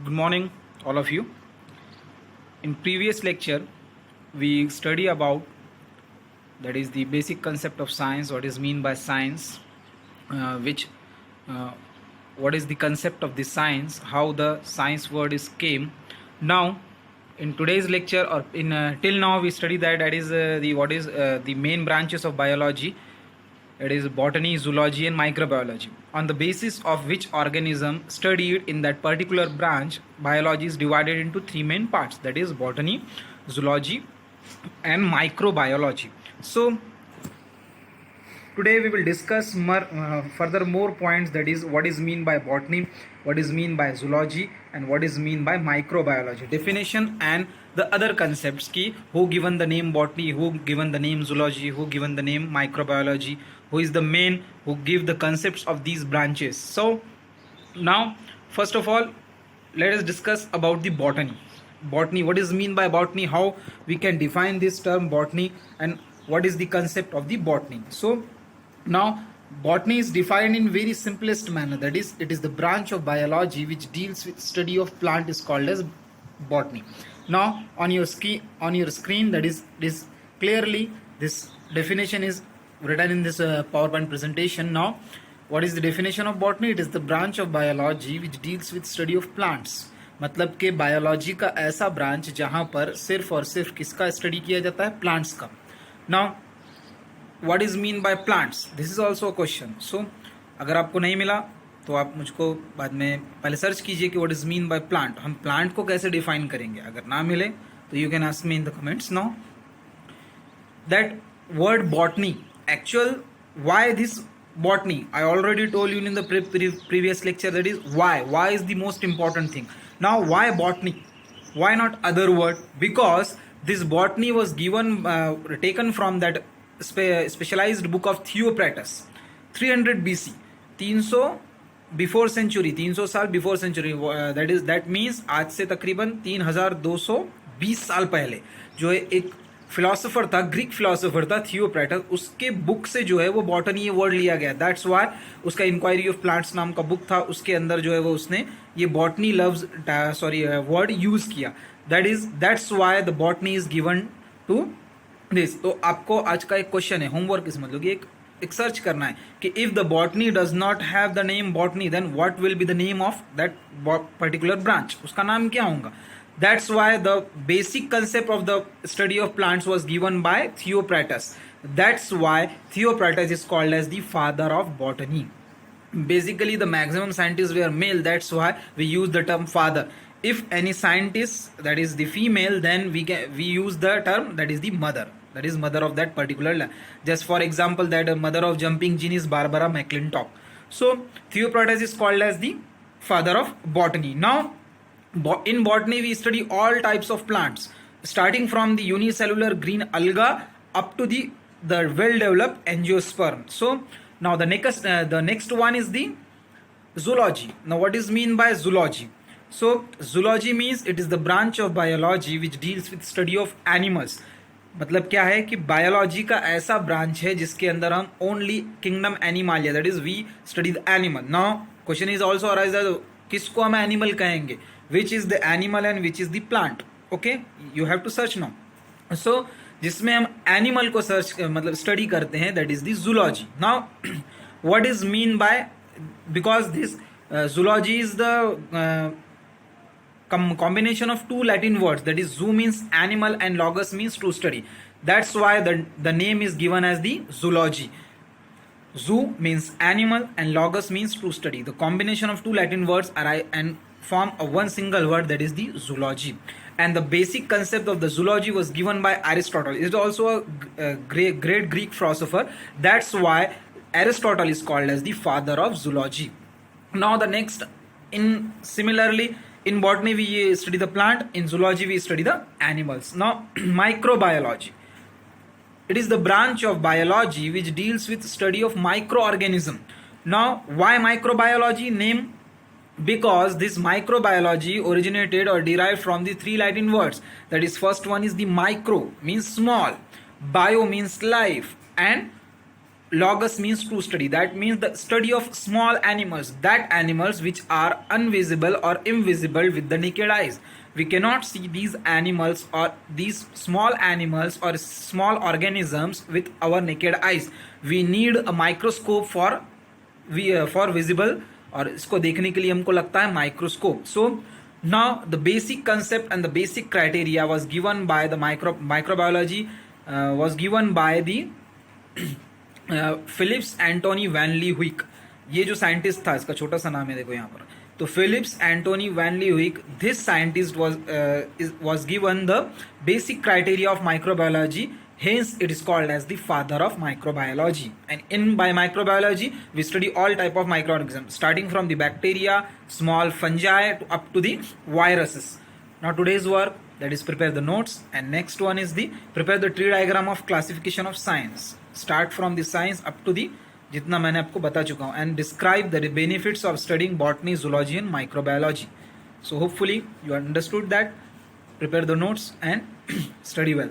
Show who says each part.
Speaker 1: Good morning, all of you. In previous lecture, we study about that is the basic concept of science, what is mean by science, which uh, what is the concept of the science, how the science word is came. Now, in today's lecture or in till now we study that is the what is the main branches of biology. It is botany, zoology, and microbiology. On the basis of which organism studied in that particular branch, biology is divided into three main parts, that is botany, zoology, and microbiology. So, today we will discuss further more points, that is what is mean by botany, what is mean by zoology, and what is mean by microbiology definition, and the other concepts ki who given the name botany, who given the name zoology, who given the name microbiology, who is the main who give the concepts of these branches. So now first of all, let us discuss about the botany, what is mean by botany, how we can define this term botany, and what is the concept of the botany. So now botany is defined in very simplest manner, that is it is the branch of biology which deals with study of plant is called as botany. Now on your screen that is clearly this definition is written in this PowerPoint presentation. Now what is the definition of botany? It is the branch of biology which deals with study of plants. मतलब कि biology का ऐसा branch जहां पर सिर्फ और सिर्फ किसका स्टडी किया जाता है, प्लांट्स का. Now what is mean by plants, this is also a question. So अगर आपको नहीं मिला तो आप मुझको बाद में पहले सर्च कीजिए कि what is mean by plant. हम प्लांट को कैसे डिफाइन करेंगे, अगर ना मिले तो you can ask me in the comments. Now that word botany, actual why this botany, I already told you in the previous lecture, that is why is the most important thing. Now why botany, why not other word? Because this botany was given taken from that specialized book of Theopratus 300 BC, 300 before century, 300 साल before century. That means आज से तकरीबन 3220 साल पहले जो है एक philosopher था, ग्रीक फिलोसोफर था थियोप्रेटस, उसके बुक से जो है वो बॉटनी ये वर्ड लिया गया. दैट्स वाई उसका इंक्वायरी ऑफ प्लांट्स नाम का बुक था, उसके अंदर जो है वो उसने ये बॉटनी लव्स वर्ड यूज किया. That's why the botany is given to this. तो आपको आज का एक क्वेश्चन है, होमवर्क इसमें मतलब एक सर्च करना है कि if the botany does not have the name botany then what will be the name of that particular branch, उसका नाम क्या होगा. That's why the basic concept of the study of plants was given by Theopratus. That's why Theopratus is called as the father of botany. Basically, the maximum scientists were male. That's why we use the term father. If any scientist that is the female, then we use the term that is the mother. That is mother of that particular land. Just for example, that mother of jumping gene is Barbara McClintock. So Theopratus is called as the father of botany. Now in botany we study all types of plants, starting from the unicellular green alga up to the well developed angiosperm. So now the next one is the zoology. Now what is mean by zoology? So zoology means it is the branch of biology which deals with study of animals. मतलब क्या है कि biology का ऐसा branch है जिसके अंदर हम only kingdom Animalia, that is we study the animal. Now question is also arise that किसको हम एनिमल कहेंगे, which is the animal and which is the plant. Okay, you have to search now. So जिसमें हम animal को search मतलब study करते हैं, that is the zoology. Now what is mean bye, because this zoology is the combination of two Latin words, that is zoo means animal and logos means to study. That's why the name is given as the zoology. Zoo means animal and logos means to study. The combination of two Latin words arrive and form a one single word, that is the zoology. And the basic concept of the zoology was given by Aristotle. It is also a great Greek philosopher. That's why Aristotle is called as the father of zoology. Now the next, similarly in botany we study the plant, in zoology we study the animals. Now microbiology, it is the branch of biology which deals with study of microorganism. Now why microbiology name? Because this microbiology originated or derived from the three Latin words, that is first one is the micro means small, bio means life, and Logus means to study. That means the study of small animals, that animals which are invisible or invisible with the naked eyes. We cannot see these animals or these small animals or small organisms with our naked eyes. We need a microscope for visible, और इसको देखने के लिए हमको लगता है microscope. So now the basic concept and the basic criteria was given by the microbiology was given by the Philips Antonie van Leeuwenhoek. ये जो साइंटिस्ट था, इसका छोटा सा नाम है देखो यहाँ पर, तो Philips Antonie van Leeuwenhoek, this scientist was given the basic criteria of microbiology. Hence it is called as the father of microbiology. And in by microbiology we study all type of microorganisms, starting from the bacteria, small fungi up to the viruses. Now today's work, that is prepare the notes, and next one is the prepare the tree diagram of classification of science. Start from the science up to the जितना मैंने आपको बता चुका हूँ, and describe the benefits of studying botany, zoology and microbiology. So hopefully you understood that. Prepare the notes and study well.